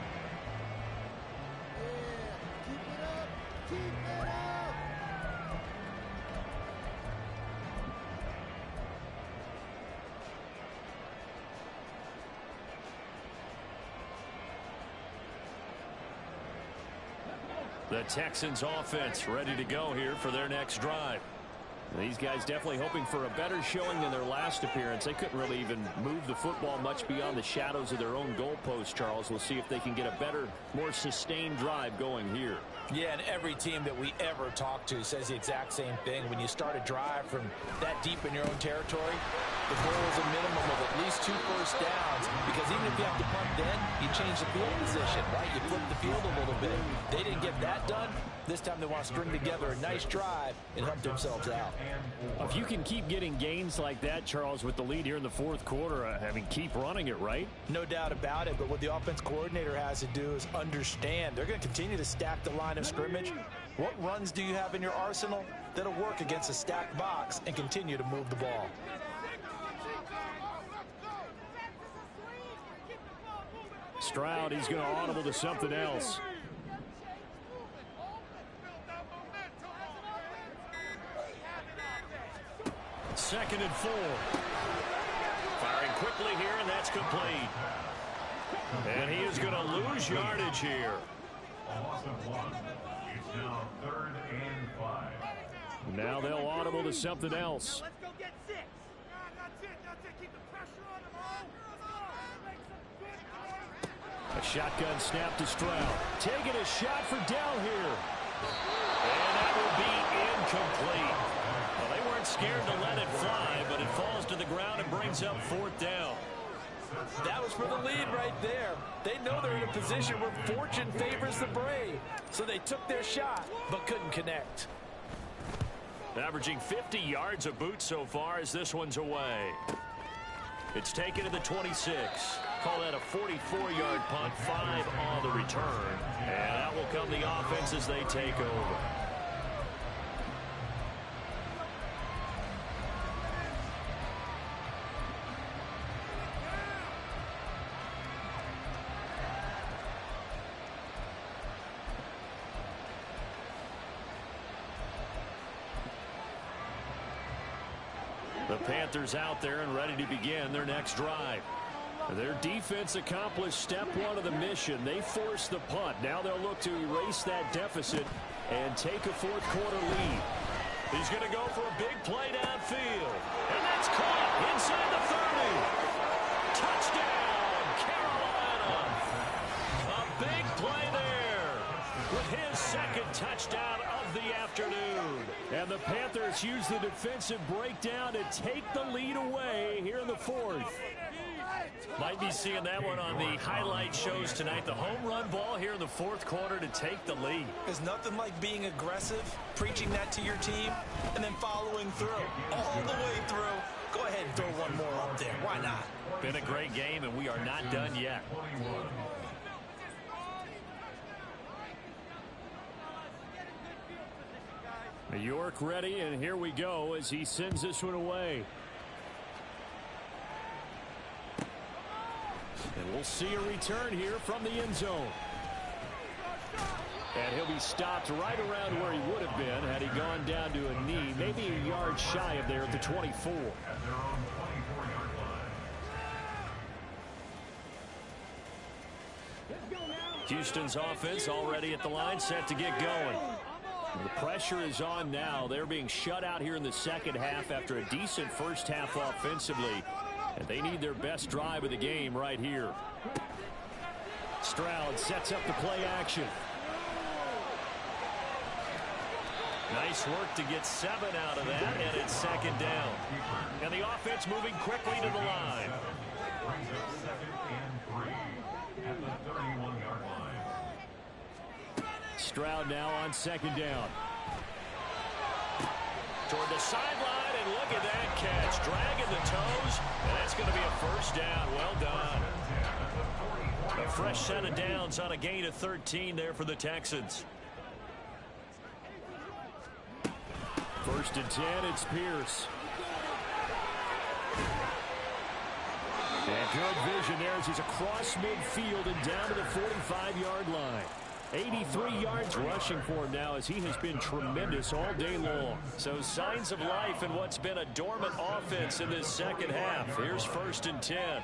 Keep it up. Keep it up. The Texans offense ready to go here for their next drive. These guys definitely hoping for a better showing than their last appearance. They couldn't really even move the football much beyond the shadows of their own goalpost, Charles. We'll see if they can get a better, more sustained drive going here. Yeah, and every team that we ever talk to says the exact same thing. When you start a drive from that deep in your own territory, the goal is a minimum of at least 2 first downs, because even if you have to punt then, you change the field position, right? You flip the field a little bit. They didn't get that done. This time they want to string together a nice drive and help themselves out. If you can keep getting gains like that, Charles, with the lead here in the 4th quarter, I mean, keep running it, right? No doubt about it, but what the offense coordinator has to do is understand they're going to continue to stack the line of scrimmage. What runs do you have in your arsenal that'll work against a stacked box and continue to move the ball? Stroud, he's going to audible to something else. Second and 4. Firing quickly here, and that's complete. And he is going to lose yardage here. A loss of 1. It's now 3rd and 5. Now they'll audible to something else. Let's go get 6. That's it. Keep the pressure on them all. Make some good plays. A shotgun snap to Stroud. Taking a shot for down here. And that will be incomplete. Well, they weren't scared to let it fly, but it falls to the ground and brings up 4th down. That was for the lead right there. They know they're in a position where fortune favors the brave. So they took their shot, but couldn't connect. Averaging 50 yards a boot so far as this one's away. It's taken to the 26. Call that a 44-yard punt, 5 on the return. And that will come the offense as they take over. The Panthers out there and ready to begin their next drive. Their defense accomplished step 1 of the mission. They forced the punt. Now they'll look to erase that deficit and take a 4th quarter lead. He's going to go for a big play downfield. And that's caught inside the 30. Touchdown, Carolina. A big play there with his 2nd touchdown of the afternoon. And the Panthers use the defensive breakdown to take the lead away here in the 4th. Might be seeing that one on the highlight shows tonight. The home run ball here in the 4th quarter to take the lead. There's nothing like being aggressive, preaching that to your team, and then following through, all the way through, Go ahead and throw one more up there. Why not? Been a great game, and we are not done yet. York ready, and here we go as he sends this one away. And we'll see a return here from the end zone. And he'll be stopped right around where he would have been had he gone down to a knee, maybe a yard shy of there at the 24. Houston's offense already at the line, set to get going. The pressure is on now. They're being shut out here in the second half after a decent first half offensively. And they need their best drive of the game right here. Stroud sets up the play action. Nice work to get 7 out of that, and it's second down. And the offense moving quickly to the line. Brings up 2nd and 3 at the 31-yard line. Stroud now on second down. Toward the sideline, and look at that catch. Dragging the toes, and that's going to be a first down. Well done. A fresh set of downs on a gain of 13 there for the Texans. 1st and 10, it's Pierce. And good vision there as he's across midfield and down to the 45-yard line. 83 yards rushing for him now as he has been tremendous all day long. So signs of life in what's been a dormant offense in this second half. Here's 1st and 10.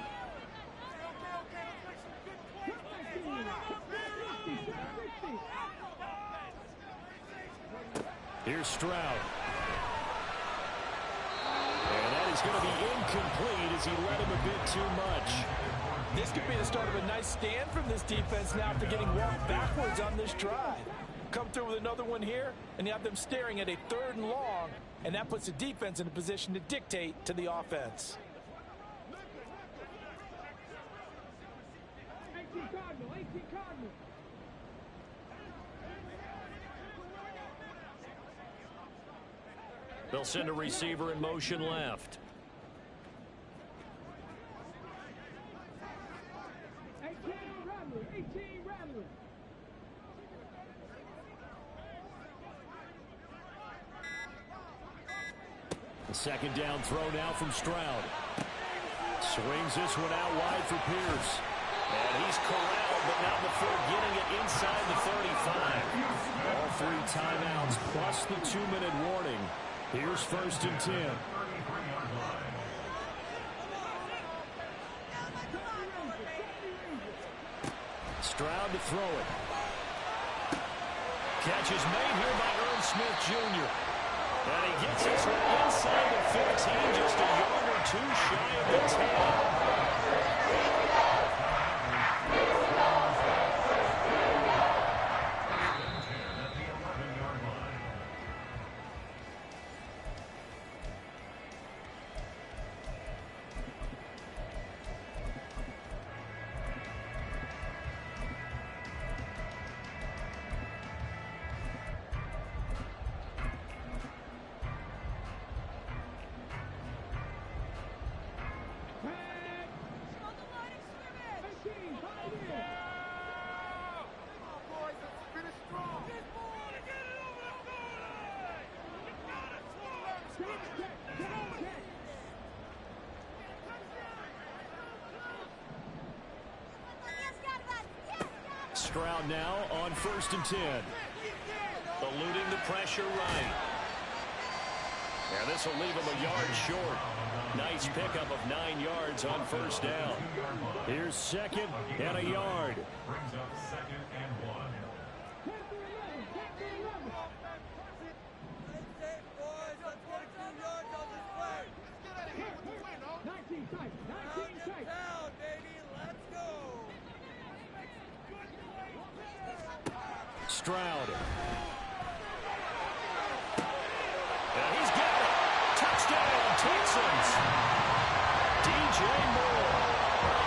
Here's Stroud. And that is going to be incomplete as he led him a bit too much. This could be the start of a nice stand from this defense now after getting walked backwards on this drive. Come through with another one here, and you have them staring at a 3rd and long, and that puts the defense in a position to dictate to the offense. 18 Cardinal, 18 Cardinal. They'll send a receiver in motion left. 18 Rattler, 18 Rattler. The second down throw now from Stroud. Swings this one out wide for Pierce. And he's corralled, but not before getting it inside the 35. All 3 timeouts plus the 2-minute warning. Here's 1st and 10. Stroud to throw it. Catch is made here by Irv Smith Jr. And he gets this one inside the 15, just a yard or 2 shy of the 10. Stroud now on 1st and 10. Eluding the pressure right. And this will leave him a yard short. Nice pickup of 9 yards on 1st down. Here's 2nd and a yard. Brings up 2nd and 1. Stroud. And he's got it. Touchdown, Texans. DJ Moore.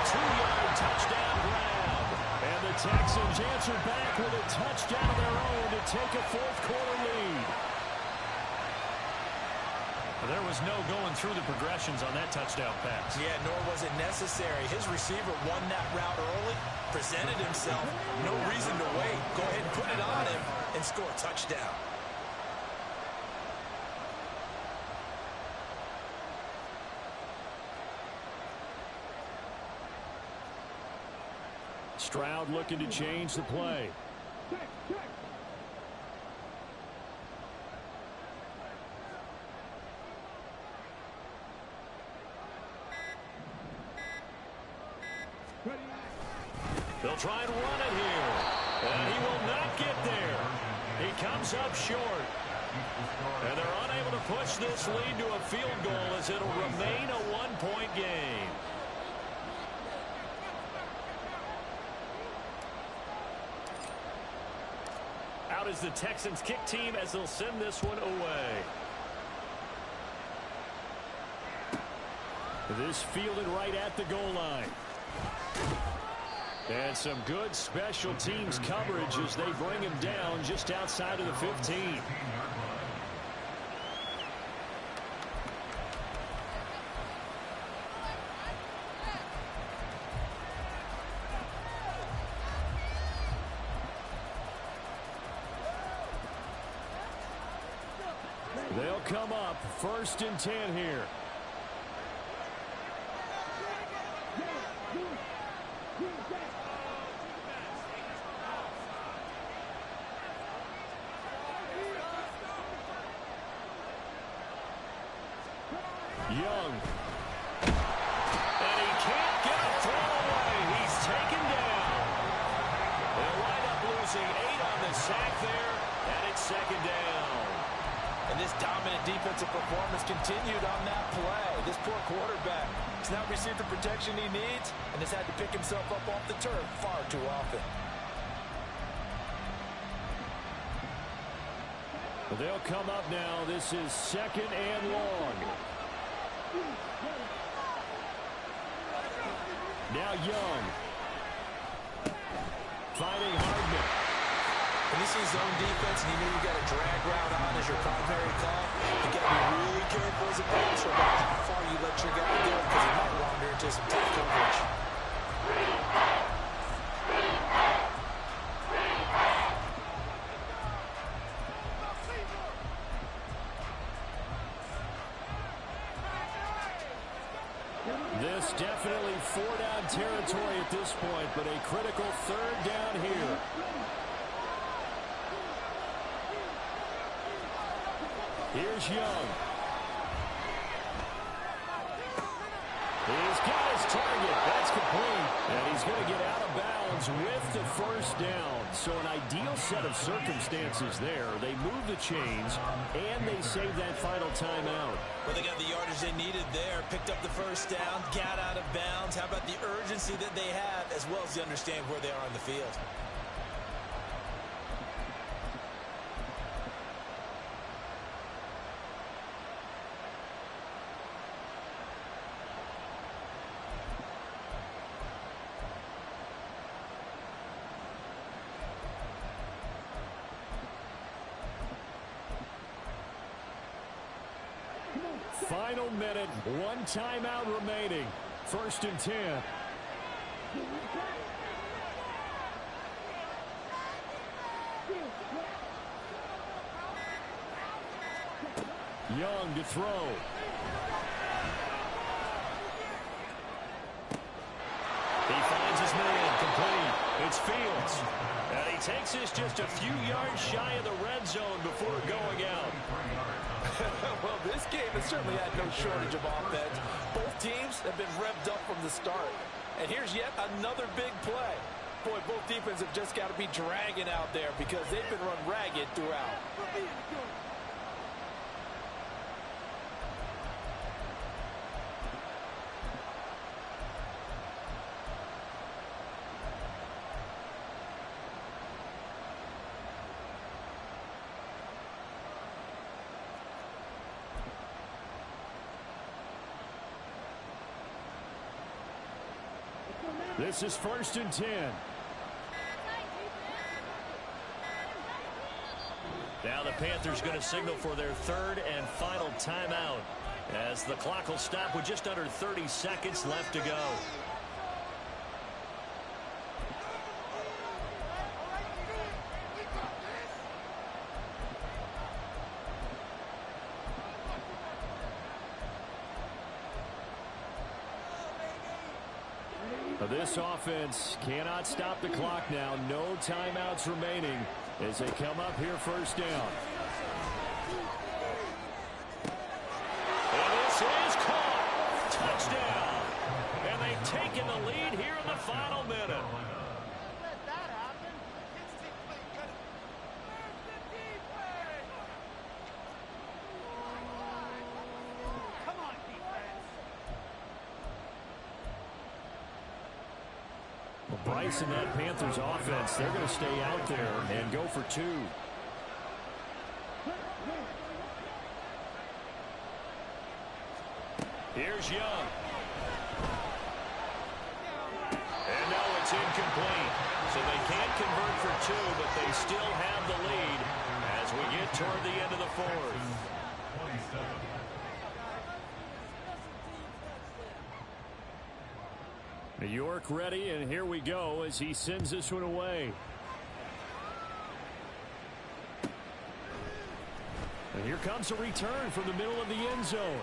2-yard touchdown grab. And the Texans answer back with a touchdown of their own to take a 4th quarter lead. There was no going through the progressions on that touchdown pass. Yeah, nor was it necessary. His receiver won that route early, presented himself. No reason to wait. Go ahead and put it on him and score a touchdown. Stroud looking to change the play. They'll try and run it here. And he will not get there. He comes up short. And they're unable to push this lead to a field goal as it'll remain a one-point game. Out is the Texans kick team as they'll send this one away. This fielded right at the goal line. And some good special teams coverage as they bring him down just outside of the 15. They'll come up 1st and 10 here. Young. And he can't get a throw away. He's taken down. They'll wind up losing 8 on the sack there, and it's 2nd down. And this dominant defensive performance continued on that play. This poor quarterback has not received the protection he needs and has had to pick himself up off the turf far too often. They'll come up now. This is 2nd and long. Now Young. Finding Hardman. When you see zone defense and you know you've got a drag route on as your primary call, you got to be really careful as a passer about how far you let your guy go because he might wander into some tough coverage. This definitely 4-down territory at this point, but a critical 3rd down here. Here's Young. He's got his target. That's complete. And he's going to get out of bounds with the 1st down. So an ideal set of circumstances there. They move the chains, and they save that final timeout. Well, they got the yardage they needed there. Picked up the 1st down, got out of bounds. How about the urgency that they have, as well as the understand where they are on the field? Final minute, 1 timeout remaining. 1st and 10. Young to throw. He finds his man complete. It's Fields. And he takes this just a few yards shy of the red zone before going out. Well, this game has certainly had no shortage of offense. Both teams have been revved up from the start. And here's yet another big play. Boy, both defenses have just got to be dragging out there because they've been run ragged throughout. This is 1st and 10. Now the Panthers going to signal for their third and final timeout, as the clock will stop with just under 30 seconds left to go. This offense cannot stop the clock now. No timeouts remaining as they come up here first down. And this is caught. Touchdown. And they've taken the lead here in the final minute. Let that happen. Come on, defense. Bryce and that Panthers offense, they're going to stay out there and go for two. Here's Young. And now it's incomplete. So they can't convert for two, but they still have the lead as we get toward the end of the fourth. 27. New York ready, and here we go as he sends this one away. And here comes a return from the middle of the end zone.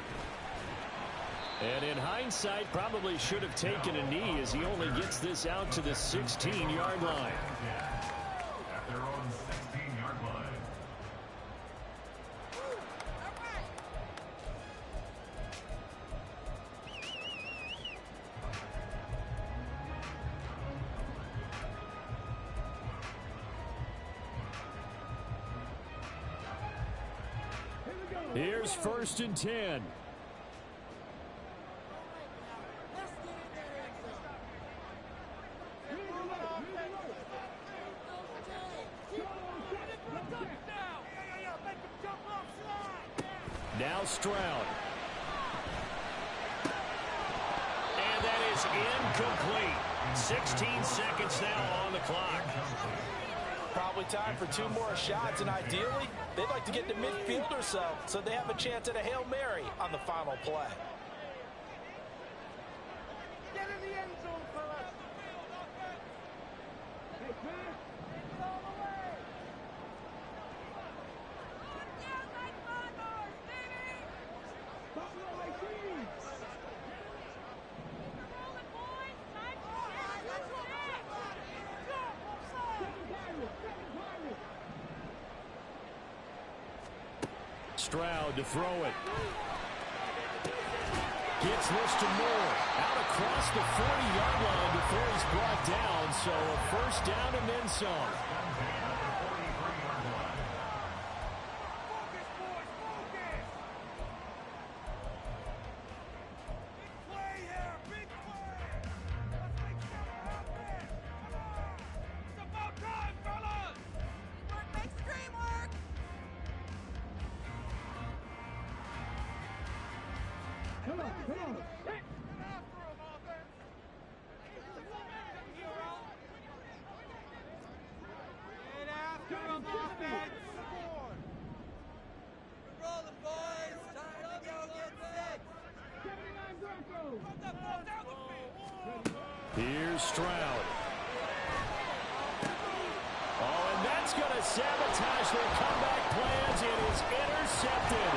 And in hindsight, probably should have taken a knee as he only gets this out to the 16-yard line. At their own 16-yard line. Here's 1st and 10. Now Stroud. And that is incomplete. 16 seconds now on the clock. Probably time for two more shots, and ideally, they'd like to get to midfield or so they have a chance at a Hail Mary on the final play. Get in the end zone, fellas. Hey, Chris. It's all the way. Stroud to throw it. Gets this to Moore. Out across the 40-yard line before he's brought down. So a first down and then some. Here's Stroud. Oh, and that's going to sabotage their comeback plans. It is intercepted.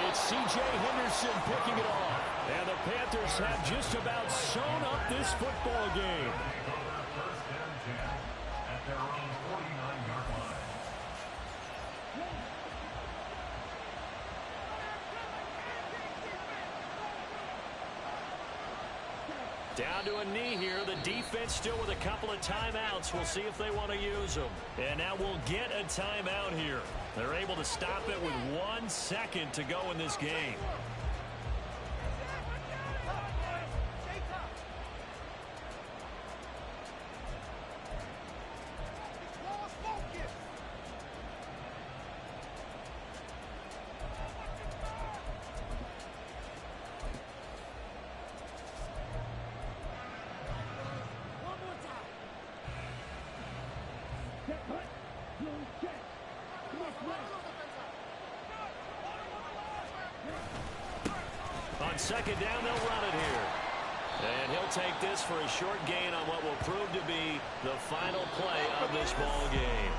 It's C.J. Henderson picking it off. And the Panthers have just about sewn up this football game. First and 10 at their own 49-yard line. Down to a knee here. The defense still with a couple of timeouts. We'll see if they want to use them. And now we'll get a timeout here. They're able to stop it with 1 second to go in this game. On second down, they'll run it here. And he'll take this for a short gain on what will prove to be the final play of this ball game.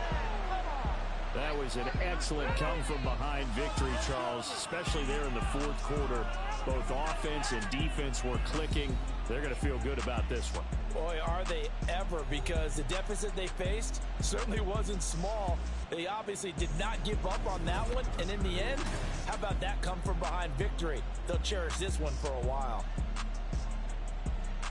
That was an excellent come-from-behind victory, Charles, especially there in the fourth quarter. Both offense and defense were clicking. They're going to feel good about this one. Boy, are they ever, because the deficit they faced certainly wasn't small. They obviously did not give up on that one, and in the end, how about that come-from-behind victory? They'll cherish this one for a while.